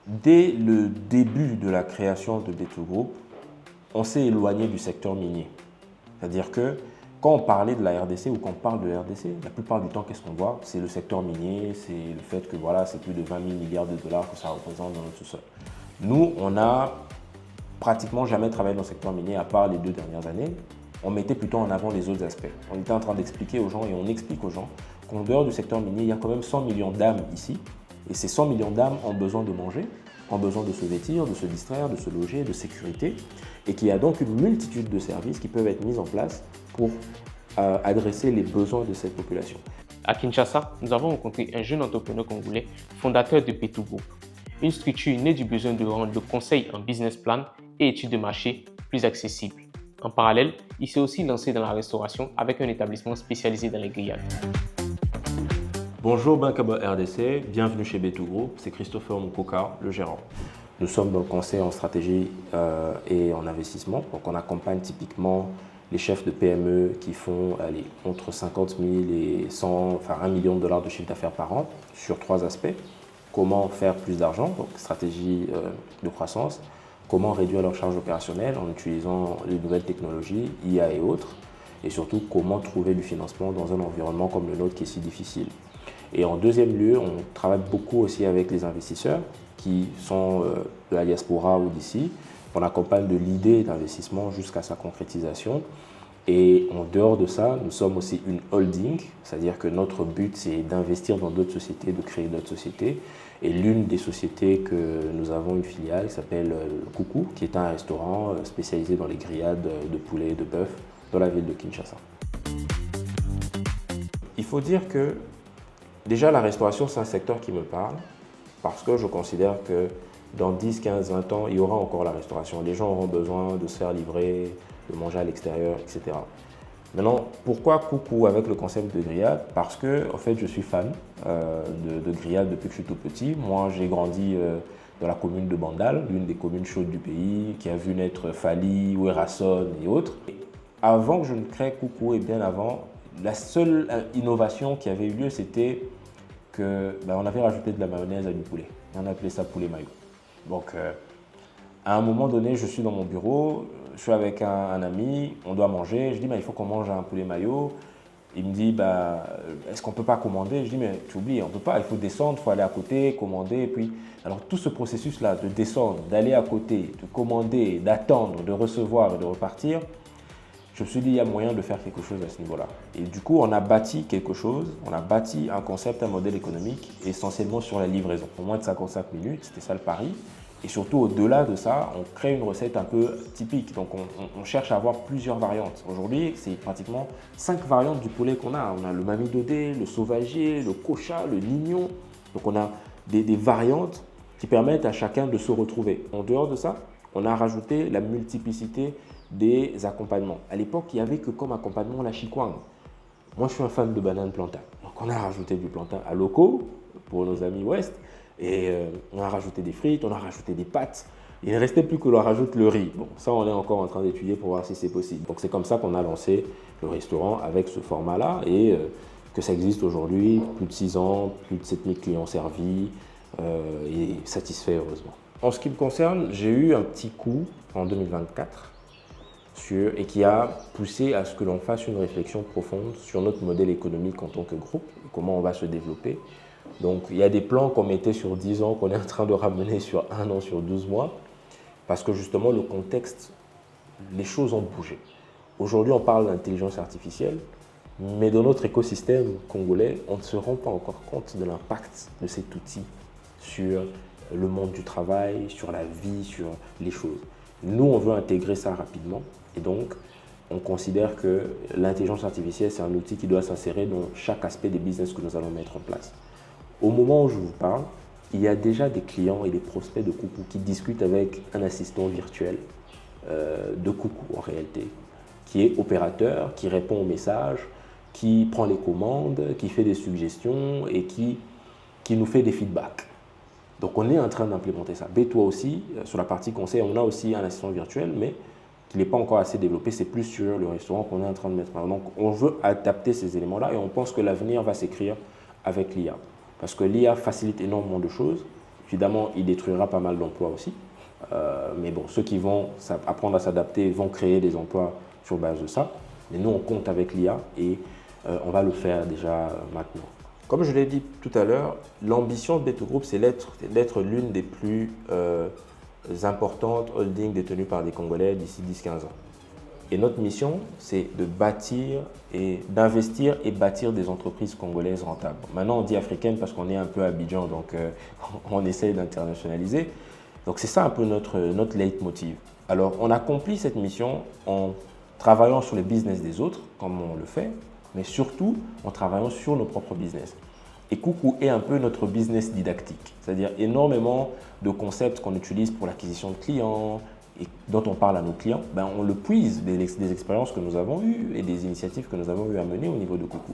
Dès le début de la création de B2 Group, on s'est éloigné du secteur minier. C'est-à-dire que quand on parlait de la RDC ou quand on parle de la RDC, la plupart du temps, qu'est-ce qu'on voit? C'est le secteur minier, c'est le fait que voilà, c'est plus de 20 000 milliards de dollars que ça représente dans notre sous-sol. Nous, on n'a pratiquement jamais travaillé dans le secteur minier à part les 2 dernières années. On mettait plutôt en avant les autres aspects. On était en train d'expliquer aux gens et on explique aux gens qu'en dehors du secteur minier, il y a quand même 100 millions d'âmes ici. Et ces 100 millions d'âmes ont besoin de manger, ont besoin de se vêtir, de se distraire, de se loger, de sécurité. Et qu'il y a donc une multitude de services qui peuvent être mis en place pour adresser les besoins de cette population. À Kinshasa, nous avons rencontré un jeune entrepreneur congolais, fondateur de B2 Group, une structure née du besoin de rendre le conseil en business plan et études de marché plus accessible. En parallèle, il s'est aussi lancé dans la restauration avec un établissement spécialisé dans les grillades. Bonjour Bankaba RDC, bienvenue chez B2 Group, c'est Christopher Mukoka, le gérant. Nous sommes dans le conseil en stratégie et en investissement, donc on accompagne typiquement les chefs de PME qui font entre 50 000 et 100, enfin 1 million de dollars de chiffre d'affaires par an sur 3 aspects. Comment faire plus d'argent, donc stratégie de croissance, comment réduire leur charge opérationnelle en utilisant les nouvelles technologies, IA et autres, et surtout comment trouver du financement dans un environnement comme le nôtre qui est si difficile. Et en deuxième lieu, on travaille beaucoup aussi avec les investisseurs qui sont de la diaspora ou d'ici. On accompagne de l'idée d'investissement jusqu'à sa concrétisation. Et en dehors de ça, nous sommes aussi une holding, c'est-à-dire que notre but, c'est d'investir dans d'autres sociétés, de créer d'autres sociétés. Et l'une des sociétés que nous avons une filiale s'appelle Coucou, qui est un restaurant spécialisé dans les grillades de poulet et de bœuf dans la ville de Kinshasa. Il faut dire que déjà, la restauration, c'est un secteur qui me parle parce que je considère que dans 10, 15, 20 ans, il y aura encore la restauration. Les gens auront besoin de se faire livrer, de manger à l'extérieur, etc. Maintenant, pourquoi Coucou avec le concept de grillade? Parce que, en fait, je suis fan de grillade depuis que je suis tout petit. Moi, j'ai grandi dans la commune de Bandal, l'une des communes chaudes du pays, qui a vu naître Fali, Ouerasson et autres. Avant que je ne crée Coucou et bien avant, la seule innovation qui avait eu lieu, c'était qu'on avait rajouté de la mayonnaise à du poulet. On appelait ça poulet mayo. Donc, à un moment donné, je suis dans mon bureau, je suis avec un ami, on doit manger. Je dis, il faut qu'on mange un poulet mayo. Il me dit, est-ce qu'on ne peut pas commander? Je dis, mais tu oublies, on ne peut pas, il faut descendre, il faut aller à côté, commander. Et puis, alors tout ce processus-là de descendre, d'aller à côté, de commander, d'attendre, de recevoir et de repartir, je me suis dit, il y a moyen de faire quelque chose à ce niveau-là. Et du coup, on a bâti quelque chose, on a bâti un concept, un modèle économique, essentiellement sur la livraison. En moins de 55 minutes, c'était ça le pari. Et surtout, au-delà de ça, on crée une recette un peu typique. Donc, on cherche à avoir plusieurs variantes. Aujourd'hui, c'est pratiquement 5 variantes du poulet qu'on a. On a le mamidodé, le sauvager, le kocha, le nignon. Donc, on a des variantes qui permettent à chacun de se retrouver. En dehors de ça, on a rajouté la multiplicité des accompagnements. À l'époque, il n'y avait que comme accompagnement la chikwang. Moi, je suis un fan de banane plantain. Donc, on a rajouté du plantain à loco pour nos amis ouest. Et on a rajouté des frites, on a rajouté des pâtes. Il ne restait plus que l'on rajoute le riz. Bon, ça, on est encore en train d'étudier pour voir si c'est possible. Donc, c'est comme ça qu'on a lancé le restaurant avec ce format-là et que ça existe aujourd'hui, plus de 6 ans, plus de 7000 clients servis et satisfaits, heureusement. En ce qui me concerne, j'ai eu un petit coup en 2024 et qui a poussé à ce que l'on fasse une réflexion profonde sur notre modèle économique en tant que groupe, comment on va se développer. Donc, il y a des plans qu'on mettait sur 10 ans, qu'on est en train de ramener sur 1 an, sur 12 mois, parce que justement, le contexte, les choses ont bougé. Aujourd'hui, on parle d'intelligence artificielle, mais dans notre écosystème congolais, on ne se rend pas encore compte de l'impact de cet outil sur le monde du travail, sur la vie, sur les choses. Nous, on veut intégrer ça rapidement et donc, on considère que l'intelligence artificielle, c'est un outil qui doit s'insérer dans chaque aspect des business que nous allons mettre en place. Au moment où je vous parle, il y a déjà des clients et des prospects de Coucou qui discutent avec un assistant virtuel de Coucou en réalité, qui est opérateur, qui répond aux messages, qui prend les commandes, qui fait des suggestions et qui nous fait des feedbacks. Donc on est en train d'implémenter ça. B, toi aussi, sur la partie conseil, on a aussi un assistant virtuel, mais qui n'est pas encore assez développé. C'est plus sur le restaurant qu'on est en train de mettre en avant. Donc on veut adapter ces éléments-là et on pense que l'avenir va s'écrire avec l'IA. Parce que l'IA facilite énormément de choses, Évidemment, il détruira pas mal d'emplois aussi. Mais bon, ceux qui vont apprendre à s'adapter vont créer des emplois sur base de ça. Mais nous, on compte avec l'IA et on va le faire déjà maintenant. Comme je l'ai dit tout à l'heure, l'ambition de B2 Group, c'est d'être l'une des plus importantes holdings détenues par des Congolais d'ici 10-15 ans. Et notre mission, c'est de bâtir et d'investir et bâtir des entreprises congolaises rentables. Maintenant, on dit africaine parce qu'on est un peu à Abidjan, donc on essaye d'internationaliser. Donc c'est ça un peu notre leitmotiv. Alors, on accomplit cette mission en travaillant sur le business des autres, comme on le fait, mais surtout en travaillant sur nos propres business. Et Coucou est un peu notre business didactique, c'est-à-dire énormément de concepts qu'on utilise pour l'acquisition de clients et dont on parle à nos clients, on le puise des expériences que nous avons eues et des initiatives que nous avons eues à mener au niveau de Coucou.